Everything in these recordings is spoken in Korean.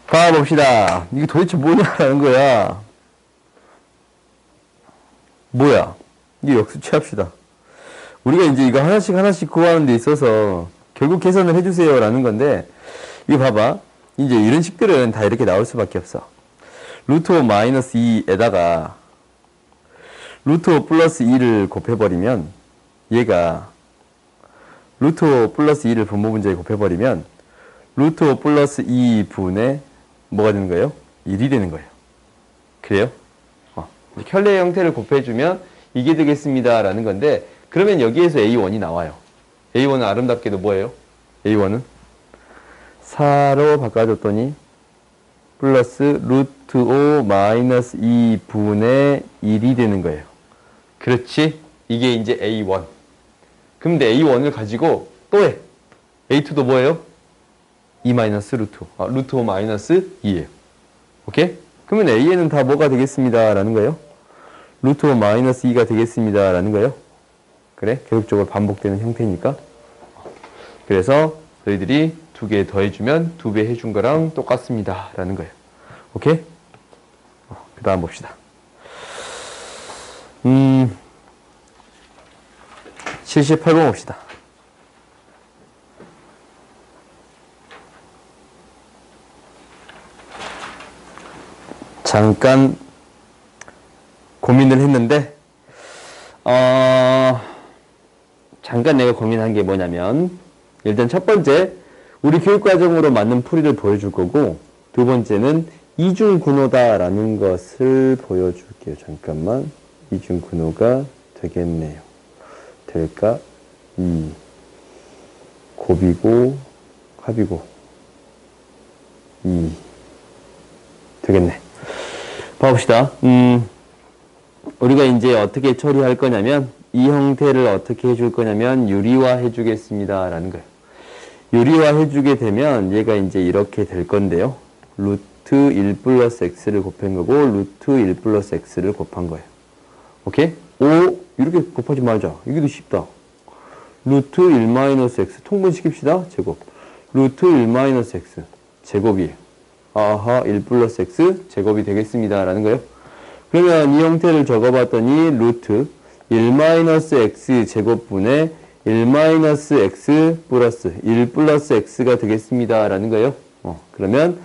봐봅시다. 이게 도대체 뭐냐라는 거야. 뭐야? 이게 역수 취합시다. 우리가 이제 이거 하나씩 하나씩 구하는 데 있어서 결국 계산을 해주세요라는 건데, 이거 봐봐. 이제 이런 식들은 다 이렇게 나올 수밖에 없어. 루트 5 마이너스 2에다가 루트 5 플러스 2를 곱해버리면 얘가 루트 5 플러스 2를 분모분자에 곱해버리면 루트 5 플러스 2분의 뭐가 되는 거예요? 1이 되는 거예요. 그래요? 켤레 형태를 곱해주면 이게 되겠습니다 라는 건데, 그러면 여기에서 A1이 나와요. A1은 아름답게도 뭐예요? A1은 4로 바꿔줬더니 플러스 루트 5 마이너스 2분의 1이 되는 거예요. 그렇지? 이게 이제 A1. 근데 A1을 가지고 또 해. A2도 뭐예요? 2 마이너스 루트 5. 루트 5 마이너스 2예요. 오케이? 그러면 A에는 다 뭐가 되겠습니다 라는 거예요? 루트 5 마이너스 2가 되겠습니다 라는 거예요. 그래? 계속적으로 반복되는 형태니까. 그래서 너희들이 2개 더해주면 2배 해준 거랑 똑같습니다 라는 거예요. 오케이? 그 다음 봅시다. 78번 봅시다. 잠깐 고민을 했는데, 잠깐 내가 고민한 게 뭐냐면, 일단 첫 번째, 우리 교육과정으로 맞는 풀이를 보여줄 거고, 두 번째는 이중근호다라는 것을 보여줄게요. 잠깐만. 이중근호가 되겠네요. 될까? 곱이고, 합이고, 되겠네. 봐봅시다. 우리가 이제 어떻게 처리할 거냐면, 이 형태를 어떻게 해줄 거냐면, 유리화 해주겠습니다. 라는 거예요. 유리화 해주게 되면, 얘가 이제 이렇게 될 건데요. 루트 1 플러스 x를 곱한 거고, 루트 1 플러스 x를 곱한 거예요. 오케이? 이렇게 곱하지 말자. 이게 더 쉽다. 루트 1 마이너스 x, 통분시킵시다. 제곱. 루트 1 마이너스 x, 제곱이에요. 1 플러스 x 제곱이 되겠습니다 라는 거예요. 그러면 이 형태를 적어봤더니 루트 1 마이너스 x 제곱분의 1 마이너스 x 플러스 1 플러스 x가 되겠습니다 라는 거예요. 그러면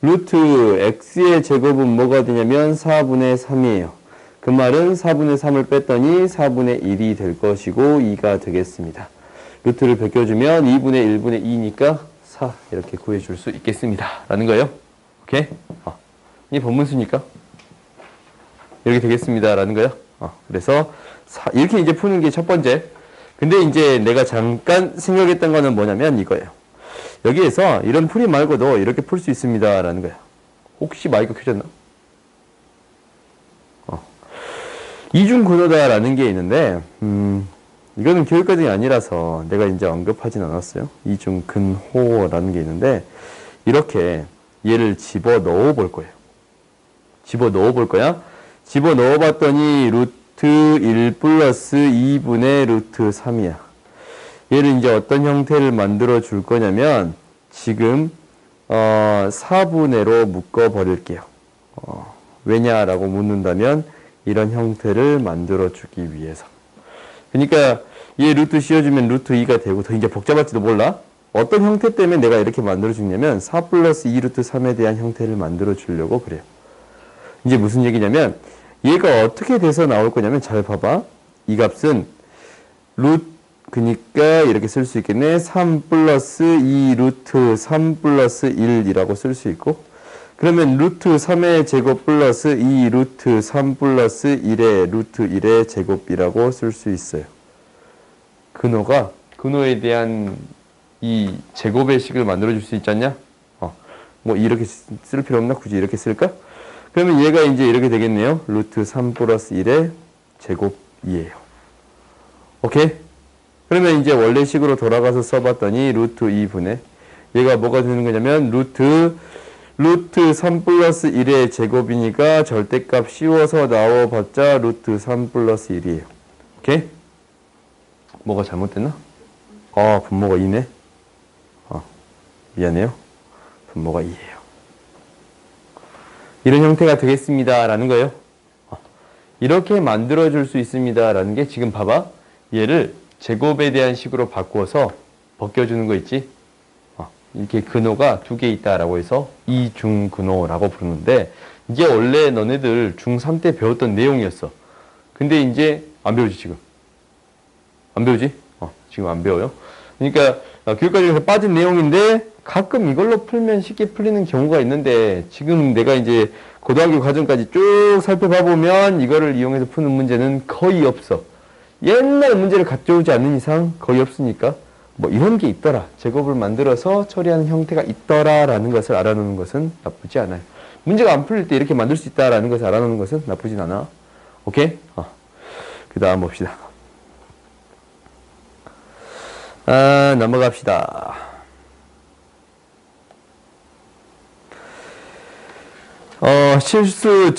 루트 x의 제곱은 뭐가 되냐면 4분의 3이에요. 그 말은 4분의 3을 뺐더니 4분의 1이 될 것이고 2가 되겠습니다. 루트를 베껴주면 2분의 1분의 2니까 4 이렇게 구해줄 수 있겠습니다 라는 거예요. 오케이? 이 본문수니까 이렇게 되겠습니다 라는 거예요. 그래서 이렇게 이제 푸는 게 첫 번째. 근데 이제 내가 잠깐 생각했던 거는 뭐냐면 이거예요. 여기에서 이런 풀이 말고도 이렇게 풀 수 있습니다 라는 거예요. 혹시 마이크 켜졌나? 이중근호다라는 게 있는데, 이거는 교육과정이 아니라서 내가 이제 언급하진 않았어요. 이중근호라는 게 있는데, 이렇게 얘를 집어 넣어 볼 거예요. 집어 넣어 볼 거야. 집어 넣어 봤더니 루트 1 플러스 2분의 루트 3이야. 얘를 이제 어떤 형태를 만들어 줄 거냐면, 지금 4분의로 묶어 버릴게요. 왜냐라고 묻는다면 이런 형태를 만들어 주기 위해서. 그러니까 얘 루트 씌워주면 루트 2가 되고, 더 이제 복잡할지도 몰라. 어떤 형태 때문에 내가 이렇게 만들어 주냐면 4 플러스 2 루트 3에 대한 형태를 만들어 주려고 그래요. 이제 무슨 얘기냐면 얘가 어떻게 돼서 나올 거냐면, 잘 봐봐. 이 값은 그니까 이렇게 쓸 수 있겠네. 3 플러스 2 루트 3 플러스 1이라고 쓸 수 있고, 그러면 루트 3의 제곱 플러스 2 루트 3 플러스 1의 루트 1의 제곱이라고 쓸 수 있어요. 근호에 대한 이 제곱의 식을 만들어줄 수 있지 않냐? 뭐 이렇게 쓸 필요 없나? 굳이 이렇게 쓸까? 그러면 얘가 이제 이렇게 되겠네요. 루트 3 플러스 1의 제곱이에요. 오케이? 그러면 이제 원래 식으로 돌아가서 써봤더니 루트 2분의 얘가 뭐가 되는 거냐면 루트 3 플러스 1의 제곱이니까 절대값 씌워서 나와봤자 루트 3 플러스 1이에요. 오케이? 뭐가 잘못됐나? 분모가 2네. 미안해요. 분모가 2예요. 이런 형태가 되겠습니다. 라는 거예요. 이렇게 만들어줄 수 있습니다. 라는 게 지금 봐봐. 얘를 제곱에 대한 식으로 바꾸어서 벗겨주는 거 있지? 이렇게 근호가 두 개 있다라고 해서 이중근호라고 부르는데 이게 원래 너네들 중3 때 배웠던 내용이었어. 근데 이제 안 배우지 지금? 안 배우지? 지금 안 배워요. 그러니까 교육과정에서 빠진 내용인데 가끔 이걸로 풀면 쉽게 풀리는 경우가 있는데 지금 내가 이제 고등학교 과정까지 쭉 살펴봐 보면 이거를 이용해서 푸는 문제는 거의 없어. 옛날 문제를 가져오지 않는 이상 거의 없으니까 뭐 이런 게 있더라. 제곱을 만들어서 처리하는 형태가 있더라라는 것을 알아놓는 것은 나쁘지 않아요. 문제가 안 풀릴 때 이렇게 만들 수 있다라는 것을 알아놓는 것은 나쁘진 않아. 오케이? 그 다음 봅시다. 넘어갑시다. 실수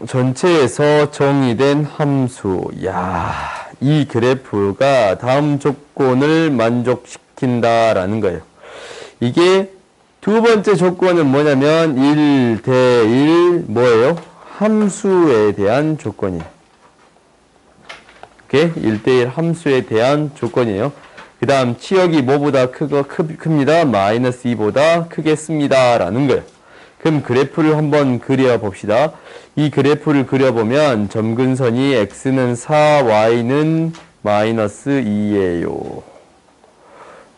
전체에서 정의된 함수. 이 그래프가 다음 조건을 만족시킨다라는 거예요. 이게 두 번째 조건은 뭐냐면 1대1 뭐예요? 함수에 대한 조건이에요. 오케이? 1대1 함수에 대한 조건이에요. 그 다음 치역이 뭐보다 큽니다. 마이너스 2보다 크겠습니다. 라는 거예요. 그럼 그래프를 한번 그려봅시다. 이 그래프를 그려보면 점근선이 x는 4, y는 마이너스 2예요.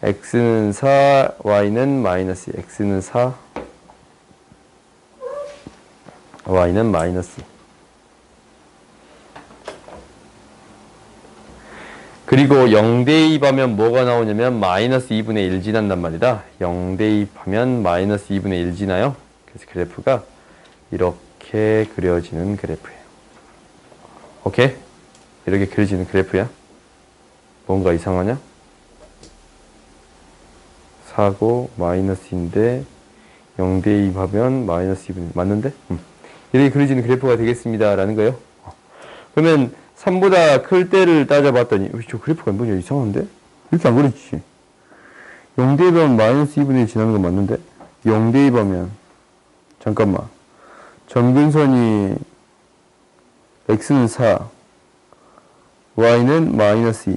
x는 4, y는 마이너스 2. x는 4, y는 마이너스 2. 그리고 0 대입하면 뭐가 나오냐면 마이너스 2분의 1 지난단 말이다. 0 대입하면 마이너스 2분의 1 지나요. 그래서 그래프가 이렇게 그려지는 그래프예요. 오케이? 이렇게 그려지는 그래프야. 뭔가 이상하냐? 4고 마이너스인데 0 대입하면 마이너스 2분의 1 맞는데? 이렇게 그려지는 그래프가 되겠습니다. 라는 거예요. 그러면 3보다 클 때를 따져봤더니 저 그래프가 뭐냐 이상한데? 이렇게 안 그려지지. 0 대입하면 마이너스 2분의 1 지나는 건 맞는데? 0 대입하면 잠깐만. 점근선이 x는 4, y는 마이너스 2.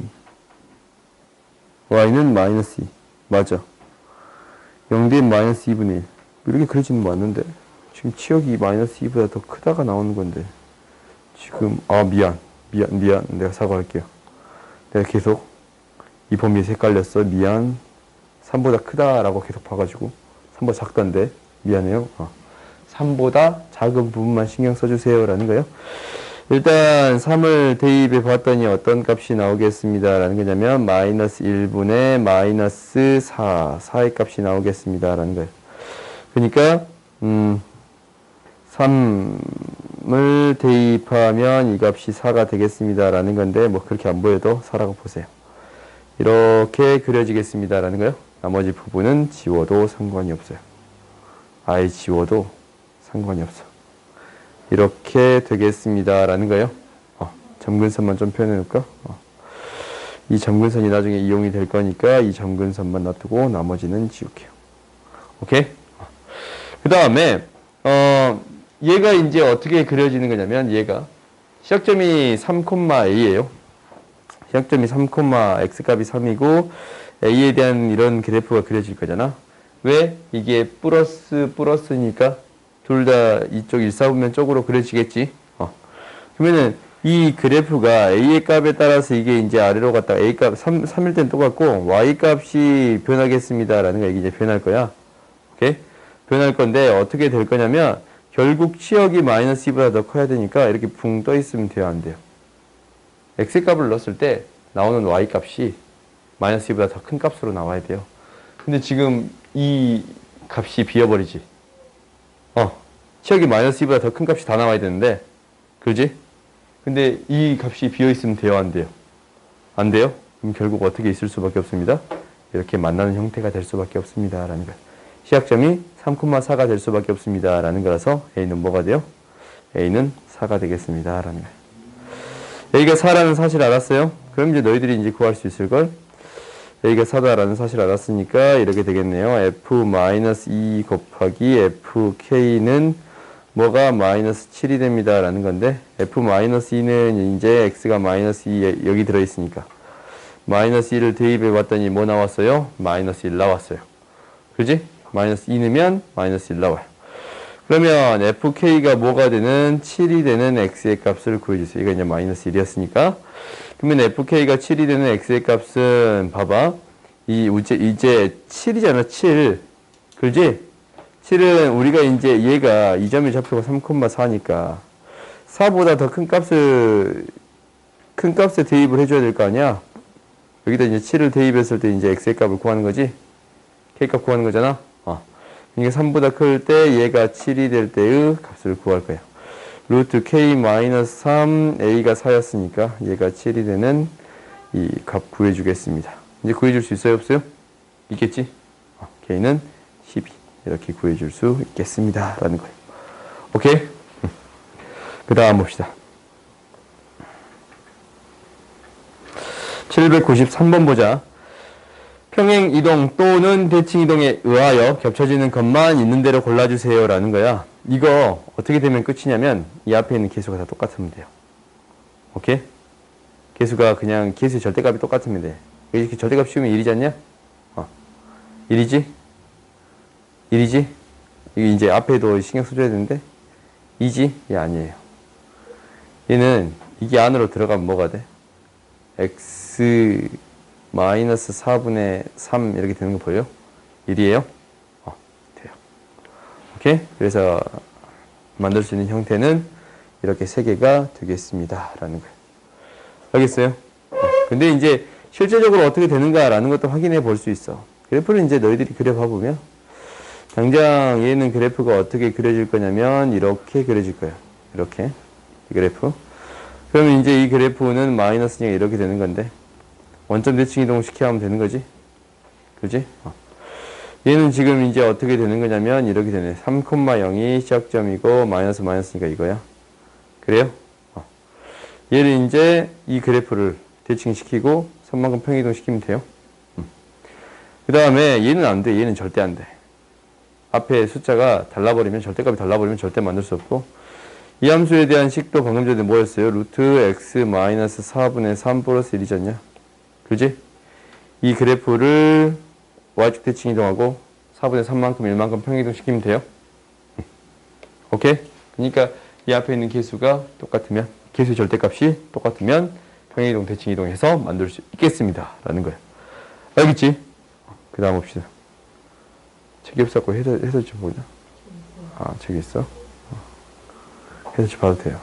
y는 마이너스 2. 맞아. 0 대입 마이너스 2분의 1. 이렇게 그려지는 거 맞는데? 지금 치역이 마이너스 2보다 더 크다가 나오는 건데. 지금, 미안. 내가 사과할게요. 내가 계속 이 범위에서 헷갈렸어. 미안. 3보다 크다라고 계속 봐가지고 3보다 작던데. 미안해요. 3보다 작은 부분만 신경 써주세요. 라는 거예요. 일단 3을 대입해 봤더니 어떤 값이 나오겠습니다. 라는 거냐면 마이너스 1분의 마이너스 4. 4의 값이 나오겠습니다. 라는 거예요. 그러니까 3을 대입하면 이 값이 4가 되겠습니다. 라는 건데 뭐 그렇게 안 보여도 4라고 보세요. 이렇게 그려지겠습니다. 라는 거예요. 나머지 부분은 지워도 상관이 없어요. 아예 지워도 상관이 없어. 이렇게 되겠습니다. 라는 거예요. 점근선만 좀 표현해 놓을까? 이 점근선이 나중에 이용이 될 거니까 이 점근선만 놔두고 나머지는 지울게요. 오케이? 그 다음에 얘가 이제 어떻게 그려지는 거냐면 얘가 시작점이 3,a예요. 시작점이 3, x값이 3이고 a에 대한 이런 그래프가 그려질 거잖아. 왜? 이게 플러스니까 둘 다 이쪽 일사분면 쪽으로 그려지겠지. 그러면은 이 그래프가 a의 값에 따라서 이게 이제 아래로 갔다가 a 값 3일 땐 똑같고 y 값이 변하겠습니다. 라는 거 이게 이제 변할 거야. 오케이? 변할 건데 어떻게 될 거냐면 결국 치역이 마이너스 2보다 더 커야 되니까 이렇게 붕 떠 있으면 돼요, 안 돼요? x 값을 넣었을 때 나오는 y 값이 마이너스 2보다 더 큰 값으로 나와야 돼요. 근데 지금 이 값이 비어버리지. 치역이 마이너스 2보다 더 큰 값이 다 나와야 되는데, 그지? 근데 이 값이 비어있으면 돼요, 안 돼요? 안 돼요? 그럼 결국 어떻게 있을 수밖에 없습니다. 이렇게 만나는 형태가 될 수밖에 없습니다. 라는 거예요. 시작점이 3,4가 될 수밖에 없습니다. 라는 거라서 A는 뭐가 돼요? A는 4가 되겠습니다. 라는 거예요. A가 4라는 사실 알았어요? 그럼 이제 너희들이 이제 구할 수 있을걸? A가 4다라는 사실 알았으니까 이렇게 되겠네요. F-2 곱하기 FK는 뭐가 마이너스 7이 됩니다. 라는 건데, f-2는 이제 x가 마이너스 2 여기 들어있으니까. 마이너스 1을 대입해 봤더니 뭐 나왔어요? 마이너스 1 나왔어요. 그지? 마이너스 2 넣으면 마이너스 1 나와요. 그러면 fk가 뭐가 되는 7이 되는 x의 값을 구해주세요. 이거 이제 마이너스 1이었으니까. 그러면 fk가 7이 되는 x의 값은 봐봐. 이제 7이잖아, 7. 그렇지? 7은 우리가 이제 얘가 이 점의 좌표가 3,4니까 4보다 더 큰 값에 대입을 해줘야 될 거 아니야? 여기다 이제 7을 대입했을 때 이제 x의 값을 구하는 거지? k값 구하는 거잖아? 이게 3보다 클 때 얘가 7이 될 때의 값을 구할 거예요. 루트 k-3 a가 4였으니까 얘가 7이 되는 이 값 구해주겠습니다. 이제 구해줄 수 있어요? 없어요? 있겠지? k는 12 이렇게 구해줄 수 있겠습니다. 라는 거예요. 오케이? 그 다음 봅시다. 793번 보자. 평행 이동 또는 대칭 이동에 의하여 겹쳐지는 것만 있는 대로 골라주세요. 라는 거야. 이거 어떻게 되면 끝이냐면 이 앞에 있는 개수가 다 똑같으면 돼요. 오케이? 개수가 그냥 개수의 절대값이 똑같으면 돼. 이렇게 절대값 씌우면 1이지 않냐? 1이지? 1이지? 이게 이제 앞에도 신경 써줘야 되는데 2지? 얘 아니에요. 얘는 이게 안으로 들어가면 뭐가 돼? x 마이너스 4분의 3 이렇게 되는 거 보여요? 1이에요? 돼요. 오케이? 그래서 만들 수 있는 형태는 이렇게 3개가 되겠습니다. 라는 거예요. 알겠어요? 근데 이제 실제적으로 어떻게 되는가라는 것도 확인해 볼 수 있어. 그래프를 이제 너희들이 그려봐 보면 당장 얘는 그래프가 어떻게 그려질 거냐면 이렇게 그려질 거예요. 이렇게. 이 그래프. 그러면 이제 이 그래프는 마이너스니까 이렇게 되는 건데 원점 대칭 이동을 시켜야 하면 되는 거지. 그지? 얘는 지금 이제 어떻게 되는 거냐면 이렇게 되네. 3,0이 시작점이고 마이너스니까 이거야. 그래요? 얘를 이제 이 그래프를 대칭시키고 3만큼 평이동 시키면 돼요. 그 다음에 얘는 안 돼. 얘는 절대 안 돼. 앞에 숫자가 달라버리면 절대값이 달라버리면 절대 만들 수 없고 이 함수에 대한 식도 방금 전에 뭐였어요? 루트 x 마이너스 4분의 3 플러스 1이잖냐? 그지? 이 그래프를 y축 대칭 이동하고 4분의 3만큼 1만큼 평이동 시키면 돼요. 오케이? 그러니까 이 앞에 있는 개수가 똑같으면 개수의 절대값이 똑같으면 평행이동 대칭 이동해서 만들 수 있겠습니다. 라는 거예요. 알겠지? 그 다음 봅시다. 책이 없었고 해설지 좀 보자. 저기 있어? 해설지 봐도 돼요.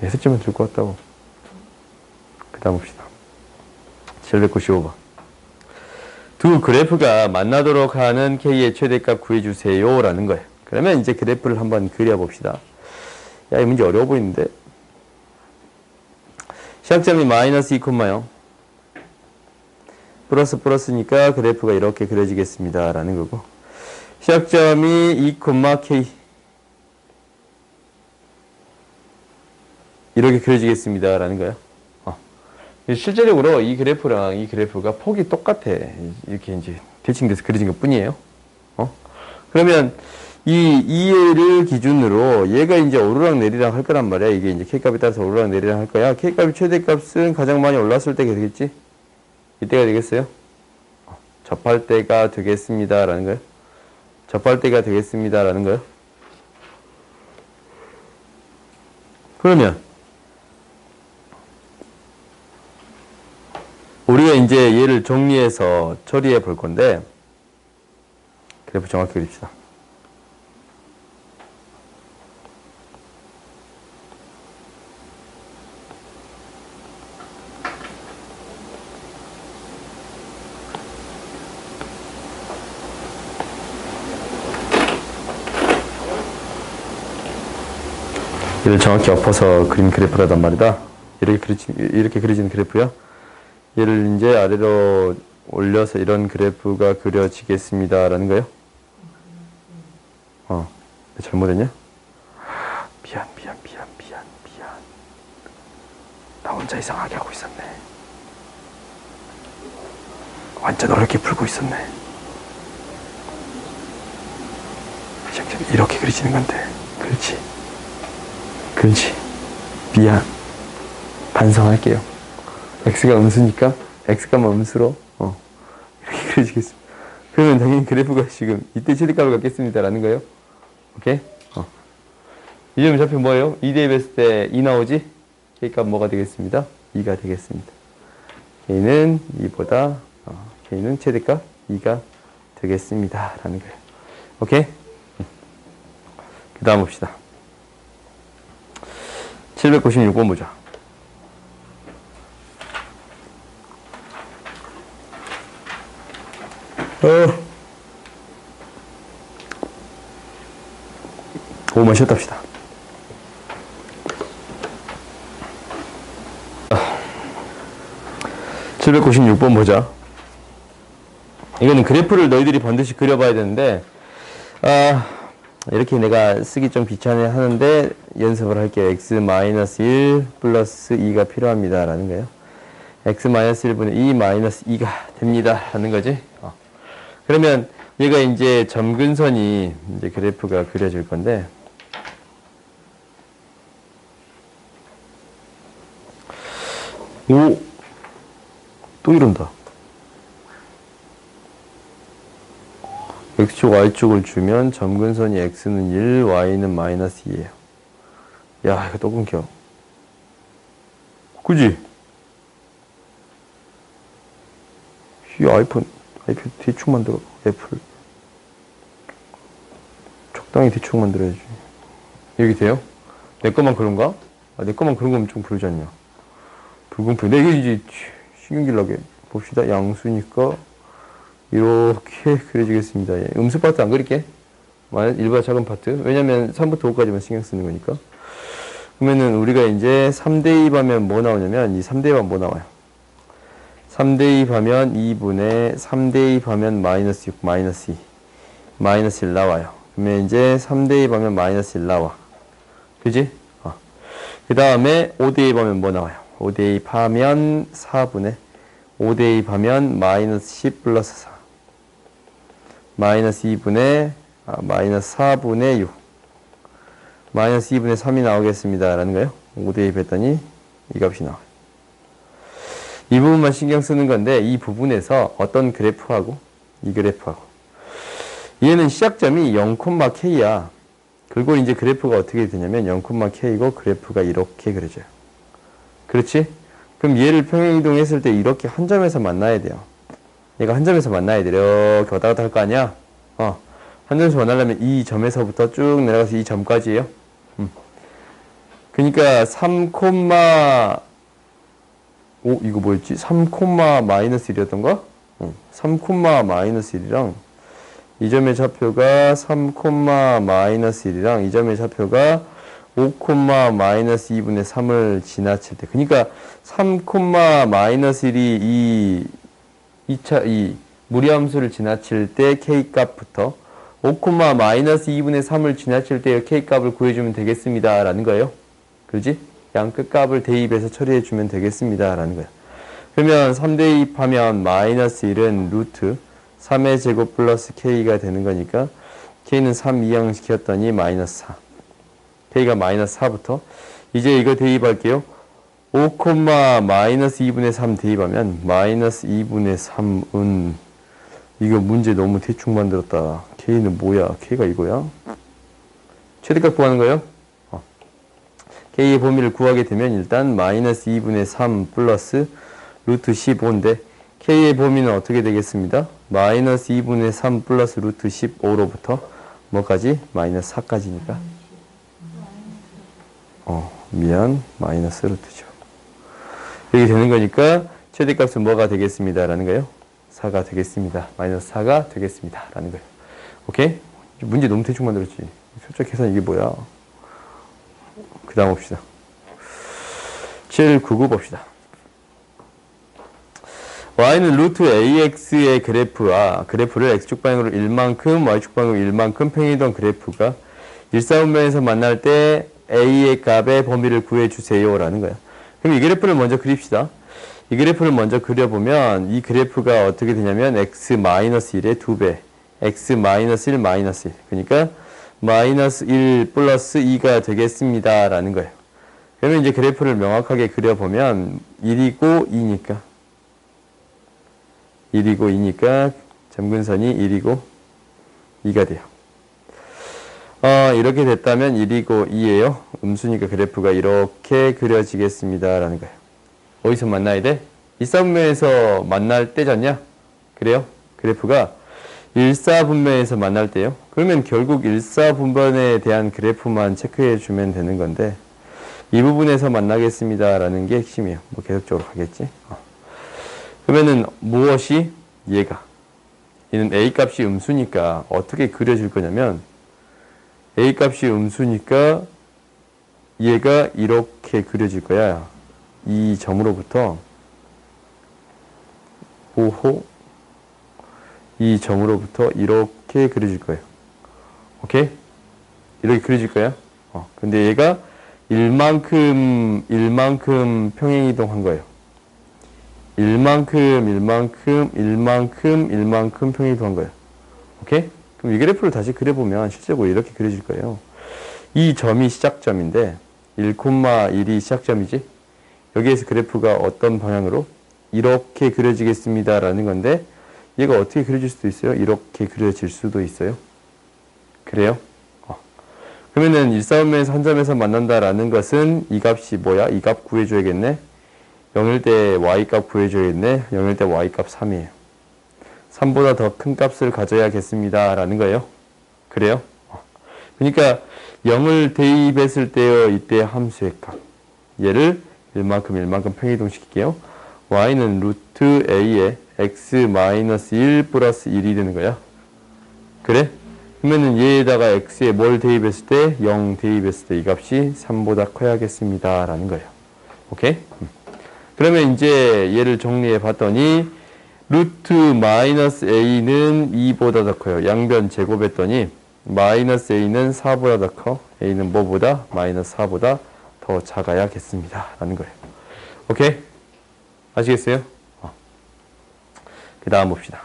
해설지만 들고 왔다고. 그 다음 봅시다. 795번. 두 그래프가 만나도록 하는 k의 최대값 구해주세요. 라는 거예요. 그러면 이제 그래프를 한번 그려봅시다. 야, 이 문제 어려워 보이는데. 시작점이 마이너스 2,0 플러스니까 그래프가 이렇게 그려지겠습니다. 라는 거고. 시작점이 2,k 이렇게 그려지겠습니다. 라는 거예요. 실제적으로 이 그래프랑 이 그래프가 폭이 똑같아. 이렇게 이제 대칭돼서 그려진 것 뿐이에요. 그러면 이 얘를 기준으로 얘가 이제 오르락 내리락 할 거란 말이야. 이게 이제 k값에 따라서 오르락 내리락 할 거야. k값의 최대값은 가장 많이 올랐을 때 되겠지? 이때가 되겠어요? 접할 때가 되겠습니다. 라는 거예요. 접할 때가 되겠습니다. 라는 거예요. 그러면 우리가 이제 얘를 정리해서 처리해 볼 건데 그래프 정확히 그립시다. 얘를 정확히 엎어서 그린 그래프라단 말이다. 이렇게 그려지는 그래프야. 얘를 이제 아래로 올려서 이런 그래프가 그려지겠습니다. 라는 거예요. 잘못했냐? 미안. 나 혼자 이상하게 하고 있었네. 완전 어렵게 풀고 있었네. 이렇게 그려지는 건데. 그렇지. 그렇지. 미안. 반성할게요. x가 음수니까 x값만 음수로 이렇게 그려지겠습니다. 그러면 당연히 그래프가 지금 이때 최대값을 갖겠습니다라는 거예요. 오케이? 이 점 좌표 뭐예요? 2 대입했을 때 2 나오지? k값 뭐가 되겠습니다? 2가 되겠습니다. k는 2보다 k는 최대값 2가 되겠습니다. 라는 거예요. 오케이? 그 다음 봅시다. 796번 보자. 오만 쉬었다 합시다. 796번 보자. 이거는 그래프를 너희들이 반드시 그려봐야 되는데, 이렇게 내가 쓰기 좀 귀찮아 하는데 연습을 할게요. x-1 플러스 2가 필요합니다. 라는 거예요. x-1분의 2 마이너스 2가 됩니다. 라는 거지. 그러면 얘가 이제 점근선이 이제 그래프가 그려질 건데, 오! 또 이런다. x축, y축을 주면 점근선이 x는 1, y는 마이너스 2예요. 야, 이거 또 끊겨. 그지? 이 아이폰 대충 만들어. 애플. 적당히 대충 만들어야지. 이렇게 돼요? 내 것만 그런가? 내 것만 그런 거면 좀 그러지 않냐? 불공평. 이게 이제 신경질나게 봅시다. 양수니까 이렇게 그려지겠습니다. 예. 음수 파트 안 그릴게. 일보다 작은 파트. 왜냐면 3부터 5까지만 신경 쓰는 거니까. 그러면은 우리가 이제 3대2 하면 뭐 나오냐면, 이 3대2 하면 뭐 나와요? 3대2 하면 2분의 3대2 하면 마이너스 6, 마이너스 2, 마이너스 1 나와요. 그러면 이제 3대2 하면 마이너스 1 나와. 그지? 그 다음에 5대2 하면 뭐 나와요? 5대2 하면 4분의 5대2 하면 마이너스 10 플러스 4. 마이너스 2분의, 마이너스 4분의 6. 마이너스 2분의 3이 나오겠습니다. 라는 거예요. 5대2 했더니 이 값이 나와요. 이 부분만 신경 쓰는 건데, 이 부분에서 어떤 그래프하고, 이 그래프하고. 얘는 시작점이 0,k야. 그리고 이제 그래프가 어떻게 되냐면 0,k고 그래프가 이렇게 그려져요. 그렇지? 그럼 얘를 평행이동했을 때 이렇게 한 점에서 만나야 돼요. 얘가 한 점에서 만나야 돼. 이렇게 왔다 갔다 할 거 아니야? 한 점에서 만나려면 이 점에서부터 쭉 내려가서 이 점까지예요. 그러니까 3, 이거 뭐였지? 3, 마이너스 1이었던가? 3, 마이너스 1이랑 이 점의 좌표가 3, 마이너스 1이랑 이 점의 좌표가 5, 마이너스 2분의 3을 지나칠 때. 그러니까 3, 마이너스 1이 이 무리함수를 지나칠 때 k값부터 5, 마이너스 2분의 3을 지나칠 때 k값을 구해주면 되겠습니다. 라는 거예요. 그러지? 양 끝값을 대입해서 처리해주면 되겠습니다. 라는 거예요. 그러면 3대입 하면 마이너스 1은 루트 3의 제곱 플러스 k가 되는 거니까 k는 3 이항시켰더니 마이너스 4. k가 마이너스 4부터 이제 이거 대입할게요. 5, 마이너스 2분의 3 대입하면 마이너스 2분의 3은 이거 문제 너무 대충 만들었다. k는 뭐야? k가 이거야? 최대값 구하는 거예요? k의 범위를 구하게 되면 일단 마이너스 2분의 3 플러스 루트 15인데 k의 범위는 어떻게 되겠습니다? 마이너스 2분의 3 플러스 루트 15로부터 뭐까지? 마이너스 4까지니까. 마이너스 루트죠. 이렇게 되는 거니까 최대값은 뭐가 되겠습니다. 라는 거예요. 4가 되겠습니다. 마이너스 4가 되겠습니다. 라는 거예요. 오케이? 문제 너무 대충 만들었지. 숫자 계산 이게 뭐야? 그 다음 봅시다. 799 봅시다. y는 루트 ax의 그래프를 x축 방향으로 1만큼, y축 방향으로 1만큼 평행이동 그래프가 일사분면에서 만날 때 a의 값의 범위를 구해주세요. 라는 거야. 그럼 이 그래프를 먼저 그립시다. 이 그래프를 먼저 그려보면 이 그래프가 어떻게 되냐면 x-1의 2배, x-1 마이너스 1. 그러니까 마이너스 1 플러스 2가 되겠습니다. 라는 거예요. 그러면 이제 그래프를 명확하게 그려보면 1이고 2니까 2니까 점근선이 1이고 2가 돼요. 이렇게 됐다면 1이고 2예요. 음수니까 그래프가 이렇게 그려지겠습니다. 라는 거예요. 어디서 만나야 돼? 일사분면에서 만날 때잖냐? 그래요? 그래프가 일사분면에서 만날 때요. 그러면 결국 일사분면에 대한 그래프만 체크해 주면 되는 건데 이 부분에서 만나겠습니다. 라는 게 핵심이에요. 뭐 계속적으로 가겠지. 그러면은 무엇이? 얘가. 얘는 A 값이 음수니까 어떻게 그려질 거냐면 A 값이 음수니까 얘가 이렇게 그려질 거야. 이 점으로부터 오호 이 점으로부터 이렇게 그려질 거예요. 오케이? 이렇게 그려질 거야. 근데 얘가 1만큼 평행이동한 거예요. 1만큼 평행이동한 거예요. 오케이? 그럼 이 그래프를 다시 그려보면 실제로 이렇게 그려질 거예요. 이 점이 시작점인데 1,1이 시작점이지. 여기에서 그래프가 어떤 방향으로? 이렇게 그려지겠습니다. 라는 건데 얘가 어떻게 그려질 수도 있어요? 이렇게 그려질 수도 있어요. 그래요? 그러면은 일사분면에서 한 점에서 만난다라는 것은 이 값이 뭐야? 이 값 구해줘야겠네. 0일 때 y값 구해줘야겠네. 0일 때 y값 3이에요. 3보다 더 큰 값을 가져야겠습니다. 라는 거예요. 그래요? 그러니까 0을 대입했을 때요. 이때 함수의 값. 얘를 1만큼 평이동시킬게요. y는 루트 a에 x-1 플러스 1이 되는 거야. 그래? 그러면은 얘에다가 x에 뭘 대입했을 때? 0 대입했을 때 이 값이 3보다 커야겠습니다. 라는 거예요. 오케이? 그러면 이제 얘를 정리해 봤더니 루트 마이너스 a는 2보다 더 커요. 양변 제곱했더니 마이너스 a는 4보다 더 커. a는 뭐보다? 마이너스 4보다 더 작아야겠습니다. 라는 거예요. 오케이? 아시겠어요? 그 다음 봅시다.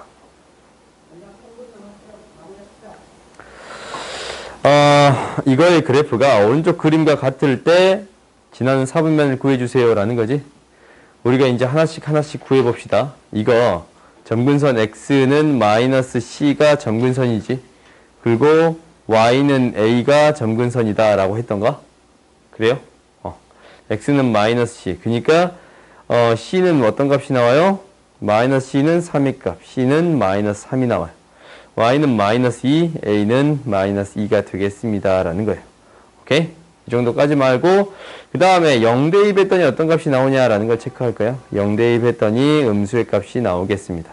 이거의 그래프가 오른쪽 그림과 같을 때 지나는 사분면을 구해주세요. 라는 거지. 우리가 이제 하나씩 구해봅시다. 이거 점근선 x는 마이너스 c가 점근선이지. 그리고 y는 a가 점근선이다. 라고 했던가? 그래요? x는 마이너스 c. 그러니까 c는 어떤 값이 나와요? 마이너스 c는 3의 값. c는 마이너스 3이 나와요. y는 마이너스 2, a는 마이너스 2가 되겠습니다. 라는 거예요. 오케이? 이 정도까지 말고 그 다음에 0 대입했더니 어떤 값이 나오냐라는 걸 체크할 거예요. 0 대입했더니 음수의 값이 나오겠습니다.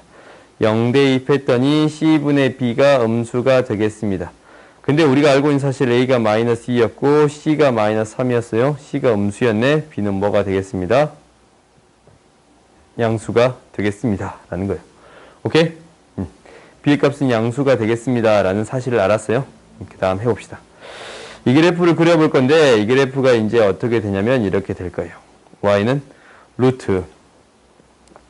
0 대입했더니 c분의 b가 음수가 되겠습니다. 근데 우리가 알고 있는 사실 a가 마이너스 2였고 c가 마이너스 3이었어요. c가 음수였네. b는 뭐가 되겠습니다? 양수가 되겠습니다. 라는 거예요. 오케이? b의 값은 양수가 되겠습니다. 라는 사실을 알았어요. 그 다음 해봅시다. 이 그래프를 그려볼 건데 이 그래프가 이제 어떻게 되냐면 이렇게 될 거예요. y는 루트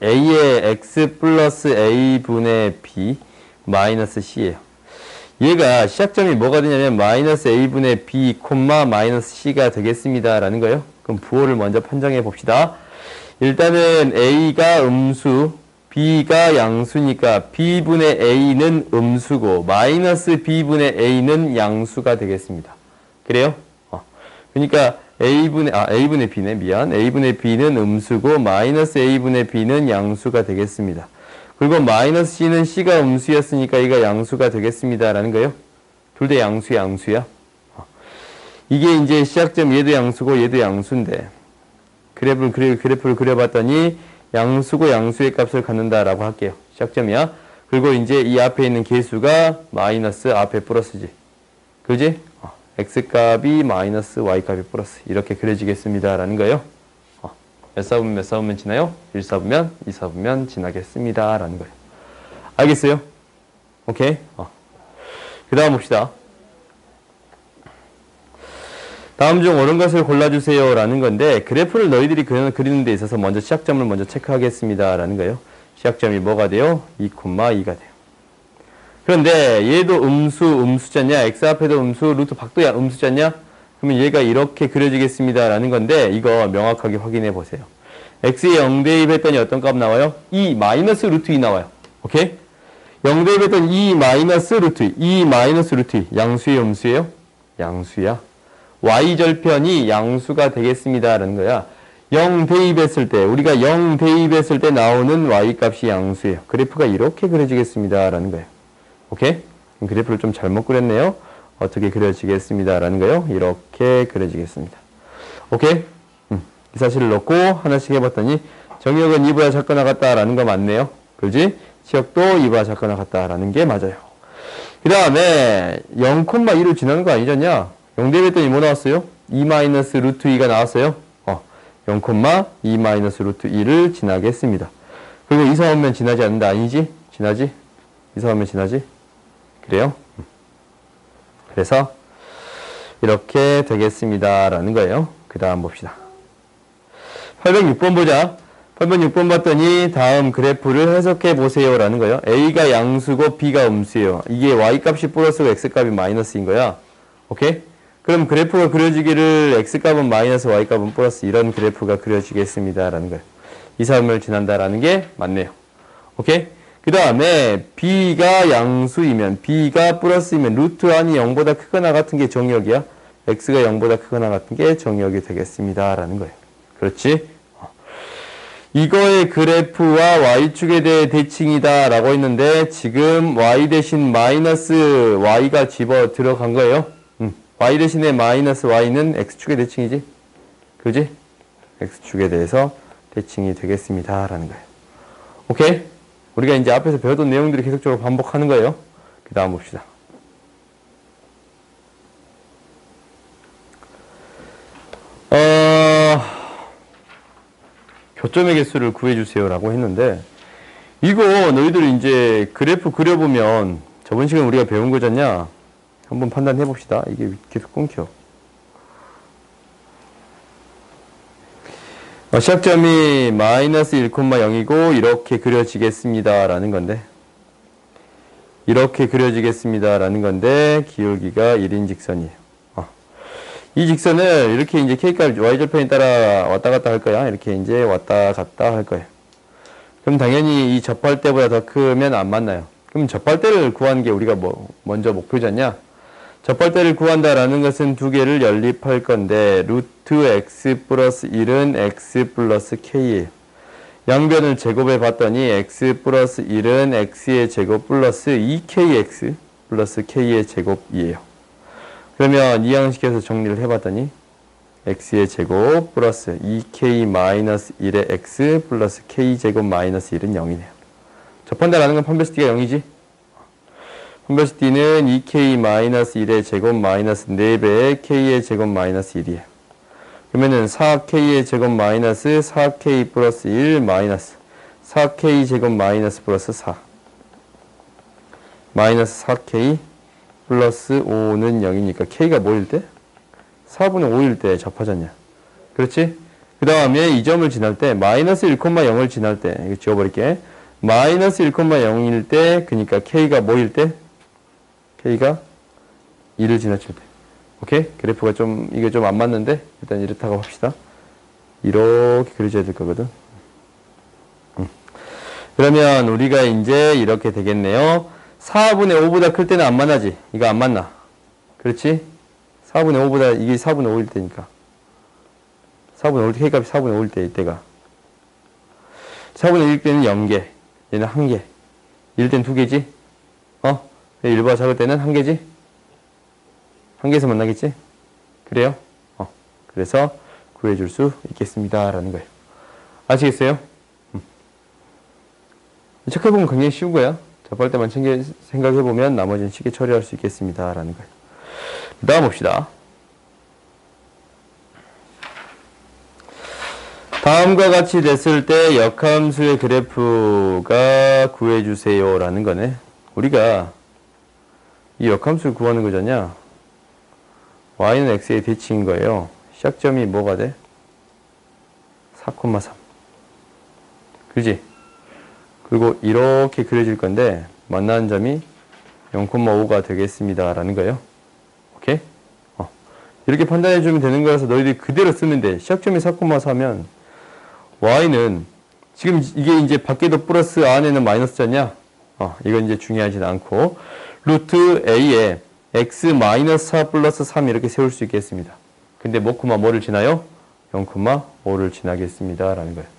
a의 x 플러스 a분의 b 마이너스 c예요. 얘가 시작점이 뭐가 되냐면 마이너스 a분의 b 콤마 마이너스 c가 되겠습니다. 라는 거예요. 그럼 부호를 먼저 판정해 봅시다. 일단은 a가 음수 b가 양수니까 b분의 a는 음수고 마이너스 b분의 a는 양수가 되겠습니다. 그래요? 그러니까 a분의 b네. 미안. a분의 b는 음수고 마이너스 a분의 b는 양수가 되겠습니다. 그리고 마이너스 c는 c가 음수였으니까 이가 양수가 되겠습니다. 라는 거예요. 둘 다 양수야. 이게 이제 시작점 얘도 양수고 얘도 양수인데 그래프를 그려봤더니 양수고 양수의 값을 갖는다라고 할게요. 시작점이야. 그리고 이제 이 앞에 있는 개수가 마이너스 앞에 플러스지. 그지? x값이 마이너스 y값이 플러스. 이렇게 그려지겠습니다. 라는 거예요. 몇 사분면 지나요? 1사분면, 2사분면 지나겠습니다. 라는 거예요. 알겠어요? 오케이? 그 다음 봅시다. 다음 중 옳은 것을 골라주세요. 라는 건데 그래프를 너희들이 그리는 데 있어서 먼저 시작점을 먼저 체크하겠습니다. 라는 거예요. 시작점이 뭐가 돼요? 2,2가 돼요. 그런데 얘도 음수잖냐? x 앞에도 음수, 루트 밖도 음수잖냐? 그러면 얘가 이렇게 그려지겠습니다. 라는 건데 이거 명확하게 확인해 보세요. x에 0 대입했더니 어떤 값 나와요? 2 마이너스 루트 2 나와요. 오케이? 0 대입했더니 2 마이너스 루트 2, 2 마이너스 루트 2. 양수예요, 음수예요? 양수야. y절편이 양수가 되겠습니다. 라는 거야. 0 대입했을 때, 우리가 0 대입했을 때 나오는 y값이 양수예요. 그래프가 이렇게 그려지겠습니다. 라는 거예요. 오케이? 그래프를 좀 잘못 그렸네요. 어떻게 그려지겠습니다. 라는 거예요. 이렇게 그려지겠습니다. 오케이? 이 사실을 넣고 하나씩 해봤더니 정역은 2보다 작거나 같다라는 거 맞네요. 그렇지? 치역도 2보다 작거나 같다라는 게 맞아요. 그 다음에 0,2를 지나는 거 아니잖냐? 0 대입했더니 뭐 나왔어요? 2 마이너스 루트 2가 나왔어요. 0,2 마이너스 루트 2를 지나겠습니다. 그리고 이사오면 지나지 않는다. 아니지? 지나지? 이사오면 지나지? 그래요? 그래서 이렇게 되겠습니다. 라는 거예요. 그 다음 봅시다. 806번 보자. 806번 봤더니 다음 그래프를 해석해 보세요. 라는 거예요. A가 양수고 B가 음수예요. 이게 Y값이 플러스고 X값이 마이너스인 거야. 오케이? 그럼 그래프가 그려지기를 X값은 마이너스 Y값은 플러스 이런 그래프가 그려지겠습니다. 라는 거예요. 이사음을 지난다라는 게 맞네요. 오케이? 그 다음에 B가 양수이면 B가 플러스이면 루트 안이 0보다 크거나 같은 게 정역이야. X가 0보다 크거나 같은 게 정역이 되겠습니다. 라는 거예요. 그렇지? 이거의 그래프와 Y축에 대해 대칭이다 라고 했는데 지금 Y 대신 마이너스 Y가 집어 들어간 거예요. Y 대신에 마이너스 Y는 X축의 대칭이지? 그지? X축에 대해서 대칭이 되겠습니다. 라는 거예요. 오케이? 우리가 이제 앞에서 배웠던 내용들이 계속적으로 반복하는 거예요. 그 다음 봅시다. 교점의 개수를 구해주세요 라고 했는데 이거 너희들이 이제 그래프 그려보면 저번 시간에 우리가 배운 거잖냐? 한번 판단해 봅시다. 이게 계속 끊겨. 시작점이 마이너스 1,0이고 이렇게 그려지겠습니다 라는 건데 이렇게 그려지겠습니다 라는 건데 기울기가 1인 직선이에요. 이 직선을 이렇게 이제 K값 Y절편에 따라 왔다 갔다 할 거야. 이렇게 이제 왔다 갔다 할 거예요. 그럼 당연히 이 접할 때보다 더 크면 안 만나요. 그럼 접할 때를 구하는 게 우리가 먼저 목표잖냐? 접할 때를 구한다라는 것은 두 개를 연립할 건데 루트 x 플러스 1은 x 플러스 k예요. 양변을 제곱해 봤더니 x 플러스 1은 x의 제곱 플러스 2kx 플러스 k의 제곱이에요. 그러면 이항식에서 정리를 해봤더니 x의 제곱 플러스 2k 마이너스 1의 x 플러스 k 제곱 마이너스 1은 0이네요. 접한다라는 건 판별식 D가 0이지? 판별식 D는 2k 마이너스 1의 제곱 마이너스 4배의 k의 제곱 마이너스 1이에요. 그러면은 4k의 제곱 마이너스 4k 플러스 1 마이너스 4k 제곱 마이너스 플러스 4 마이너스 4k 플러스 5는 0이니까 k가 뭐일 때? 4분의 5일 때 접하잖냐. 그렇지? 그 다음에 이 점을 지날 때 마이너스 1,0을 지날 때 이거 지워버릴게. 마이너스 1,0일 때 그러니까 k가 뭐일 때? k가 2를 지나칠 때. 오케이? 그래프가 좀 이게 좀 안 맞는데 일단 이렇다고 합시다. 이렇게 그려져야 될 거거든. 그러면 우리가 이제 이렇게 되겠네요. 4분의 5보다 클 때는 안 만나지. 이거 안 만나. 그렇지? 4분의 5보다 이게 4분의 5일 때니까. 4분의 5일 때 K값이 4분의 5일 때 이때가. 4분의 1일 때는 0개. 얘는 1개. 이럴 때는 2개지? 1보다 작을 때는 1개지? 1개에서 만나겠지? 그래요? 그래서 구해줄 수 있겠습니다. 라는 거예요. 아시겠어요? 체크해보면 굉장히 쉬운 거야. 접할 때만 생각해보면 나머지는 쉽게 처리할 수 있겠습니다. 라는 거예요. 그 다음 봅시다. 다음과 같이 됐을 때 역함수의 그래프가 구해주세요. 라는 거네. 우리가 이 역함수를 구하는 거잖냐. y는 x의 대칭인 거예요. 시작점이 뭐가 돼? 4,3. 그지? 그리고 이렇게 그려질 건데 만나는 점이 0,5가 되겠습니다. 라는 거예요. 오케이? 이렇게 판단해 주면 되는 거라서 너희들이 그대로 쓰면 돼. 시작점이 4,4면 y는 지금 이게 이제 밖에도 플러스 안에는 마이너스잖냐? 이건 이제 중요하진 않고 루트 a에 x 마이너스 4 플러스 3 이렇게 세울 수 있겠습니다. 근데 뭐를 지나요? 0,5를 지나겠습니다. 라는 거예요.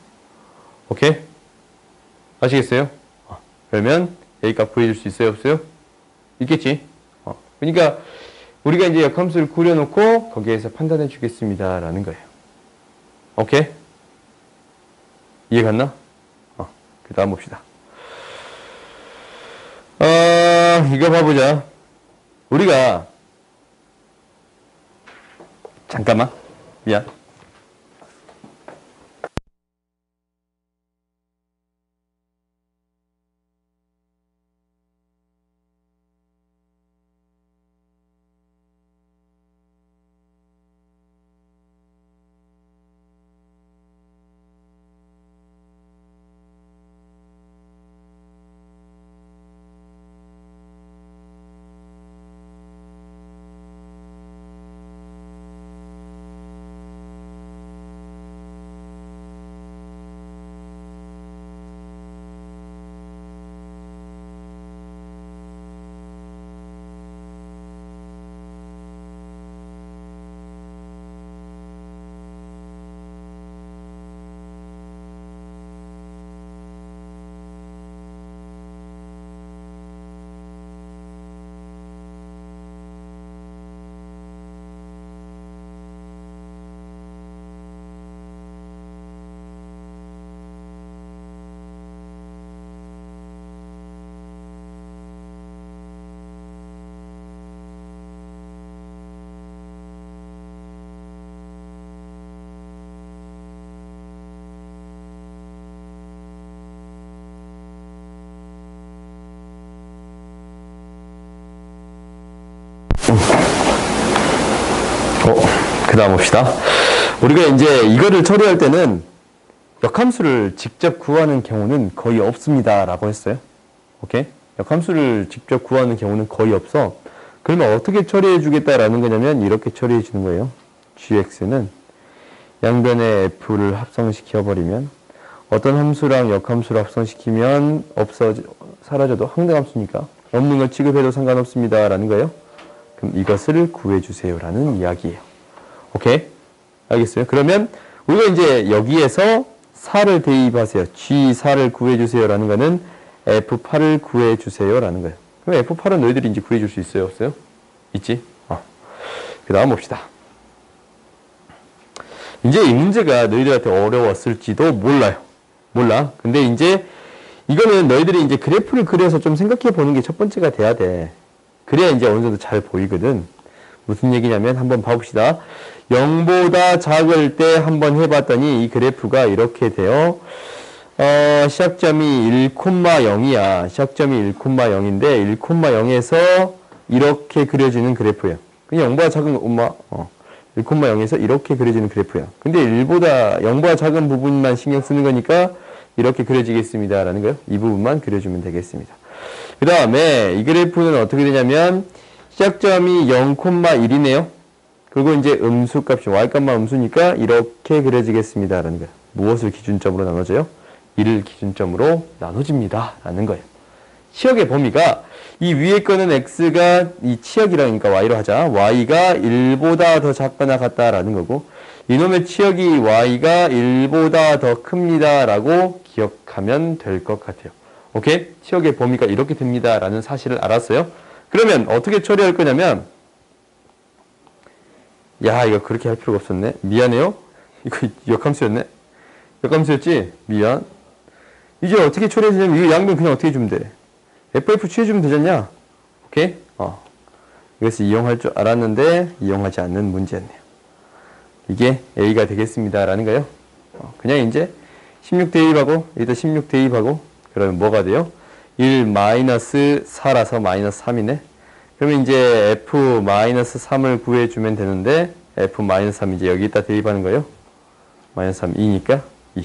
오케이? 아시겠어요? 그러면 a 값 구해줄 수 있어요? 없어요? 있겠지? 그러니까 우리가 이제 역함수를 그려놓고 거기에서 판단해 주겠습니다. 라는 거예요. 오케이? 이해 갔나? 그 다음 봅시다. 이거 봐보자. 우리가 잠깐만. 미안. 그 다음 봅시다. 우리가 이제 이거를 처리할 때는 역함수를 직접 구하는 경우는 거의 없습니다. 라고 했어요. 오케이? 역함수를 직접 구하는 경우는 거의 없어. 그러면 어떻게 처리해 주겠다라는 거냐면 이렇게 처리해 주는 거예요. gx는 양변에 f를 합성시켜 버리면 어떤 함수랑 역함수를 합성시키면 사라져도 항등함수니까 없는 걸 취급해도 상관없습니다. 라는 거예요. 그럼 이것을 구해 주세요. 라는 이야기예요. 오케이? 알겠어요? 그러면 우리가 이제 여기에서 4를 대입하세요. G4를 구해주세요. 라는 거는 F8을 구해주세요. 라는 거예요. 그럼 F8은 너희들이 이제 구해줄 수 있어요? 없어요? 있지? 그 다음 봅시다. 이제 이 문제가 너희들한테 어려웠을지도 몰라요. 몰라. 근데 이제 이거는 너희들이 이제 그래프를 그려서 좀 생각해 보는 게 첫 번째가 돼야 돼. 그래야 이제 어느 정도 잘 보이거든. 무슨 얘기냐면 한번 봐봅시다. 0보다 작을 때 한번 해봤더니 이 그래프가 이렇게 돼요. 시작점이 1,0이야. 시작점이 1,0인데 1,0에서 이렇게 그려지는 그래프예요. 그냥 0보다 작은 1,0에서 이렇게 그려지는 그래프예요. 근데 0보다 작은 부분만 신경 쓰는 거니까 이렇게 그려지겠습니다. 라는 거예요. 이 부분만 그려주면 되겠습니다. 그 다음에 이 그래프는 어떻게 되냐면 시작점이 0,1이네요. 그리고 이제 음수값이 y값만 음수니까 이렇게 그려지겠습니다. 라는 거예요. 무엇을 기준점으로 나눠져요? 1을 기준점으로 나눠집니다. 라는 거예요. 치역의 범위가 이 위에 거는 x가 이 치역이라니까 y로 하자. y가 1보다 더 작거나 같다라는 거고 이놈의 치역이 y가 1보다 더 큽니다. 라고 기억하면 될 것 같아요. 오케이? 치역의 범위가 이렇게 됩니다. 라는 사실을 알았어요. 그러면 어떻게 처리할 거냐면 야, 이거 그렇게 할 필요가 없었네. 미안해요. 이거 역함수였네. 역함수였지? 미안. 이제 어떻게 처리해주냐면 이거 양변 그냥 어떻게 해주면 돼? FF 취해주면 되잖냐? 오케이? 이것을 이용할 줄 알았는데 이용하지 않는 문제였네요. 이게 A가 되겠습니다. 라는 거예요. 그냥 이제 16 대입하고 여기다 16 대입하고 그러면 뭐가 돼요? 1-4라서 마이너스 3이네. 그러면 이제 F-3을 구해주면 되는데 F-3 이제 여기다 대입하는 거예요. 마이너스 3, 2니까 2.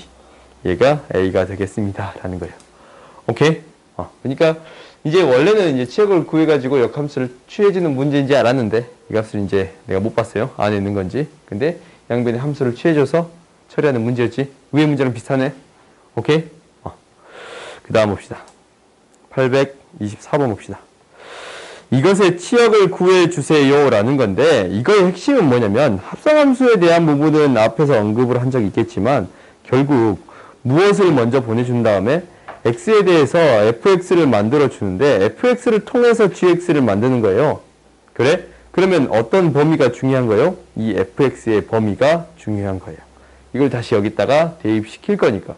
얘가 A가 되겠습니다. 라는 거예요. 오케이? 그러니까 이제 원래는 이제 치역을 구해가지고 역함수를 취해주는 문제인지 알았는데 이 값을 이제 내가 못 봤어요. 안에 있는 건지. 근데 양변의 함수를 취해줘서 처리하는 문제였지. 위의 문제랑 비슷하네. 오케이? 그 다음 봅시다. 824번 봅시다. 이것의 치역을 구해주세요 라는 건데 이거의 핵심은 뭐냐면 합성함수에 대한 부분은 앞에서 언급을 한 적이 있겠지만 결국 무엇을 먼저 보내준 다음에 x에 대해서 fx를 만들어 주는데 fx를 통해서 gx를 만드는 거예요. 그래? 그러면 어떤 범위가 중요한 거예요? 이 fx의 범위가 중요한 거예요. 이걸 다시 여기다가 대입시킬 거니까.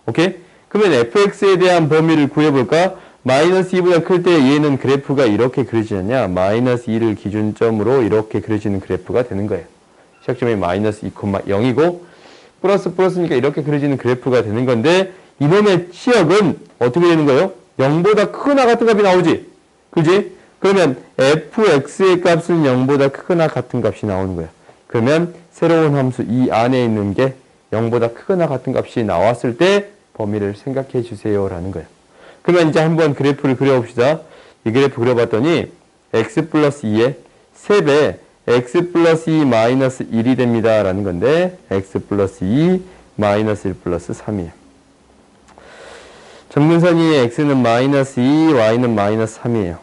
오케이? 그러면 fx에 대한 범위를 구해볼까? 마이너스 2보다 클 때 얘는 그래프가 이렇게 그려지지 않냐? 마이너스 2를 기준점으로 이렇게 그려지는 그래프가 되는 거예요. 시작점이 마이너스 2,0이고 플러스니까 이렇게 그려지는 그래프가 되는 건데 이놈의 치역은 어떻게 되는 거예요? 0보다 크거나 같은 값이 나오지? 그지? 그러면 fx의 값은 0보다 크거나 같은 값이 나오는 거예요. 그러면 새로운 함수 이 안에 있는 게 0보다 크거나 같은 값이 나왔을 때 범위를 생각해 주세요 라는 거예요. 그러면 이제 한번 그래프를 그려봅시다. 이 그래프 그려봤더니 x 플러스 2의 3배 x 플러스 2 마이너스 1이 됩니다 라는 건데 x 플러스 2 마이너스 1 플러스 3이에요. 점근선이 x는 마이너스 2, y는 마이너스 3이에요.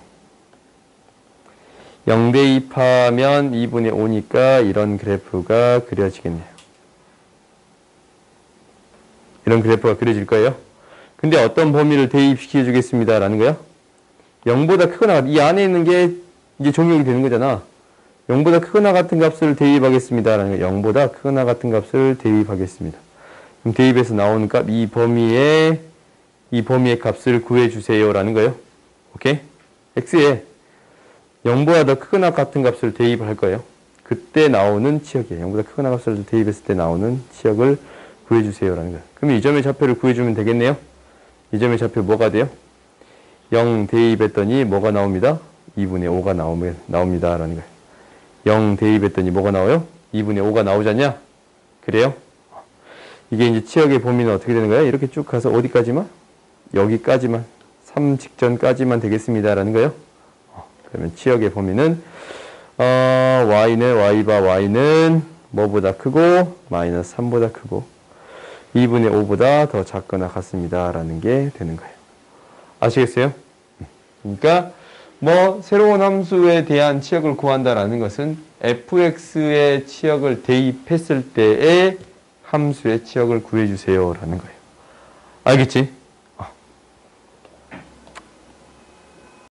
0 대입하면 2분의 5니까 이런 그래프가 그려지겠네요. 이런 그래프가 그려질 거예요. 근데 어떤 범위를 대입시켜 주겠습니다 라는 거야? 0보다 크거나 이 안에 있는 게 이제 종용이 되는 거잖아. 0보다 크거나 같은 값을 대입하겠습니다 라는 거야. 0보다 크거나 같은 값을 대입하겠습니다. 그럼 대입해서 나오는 값 이 범위의 값을 구해주세요 라는 거예요. 오케이? x에 0보다 더 크거나 같은 값을 대입을 할 거예요. 그때 나오는 치역이에요. 0보다 크거나 값을 대입했을 때 나오는 치역을 구해주세요 라는 거예요. 그럼 이 점의 좌표를 구해주면 되겠네요. 이 점의 좌표 뭐가 돼요? 0 대입했더니 뭐가 나옵니다? 2분의 5가 나옵니다 라는 거예요. 0 대입했더니 뭐가 나와요? 2분의 5가 나오잖냐? 그래요? 이게 이제 치역의 범위는 어떻게 되는 거야? 이렇게 쭉 가서 어디까지만? 여기까지만, 3 직전까지만 되겠습니다 라는 거예요. 그러면 치역의 범위는 y는 뭐보다 크고 마이너스 3보다 크고 2분의 5보다 더 작거나 같습니다 라는 게 되는 거예요. 아시겠어요? 그러니까 뭐 새로운 함수에 대한 치역을 구한다라는 것은 fx의 치역을 대입했을 때의 함수의 치역을 구해주세요 라는 거예요. 알겠지?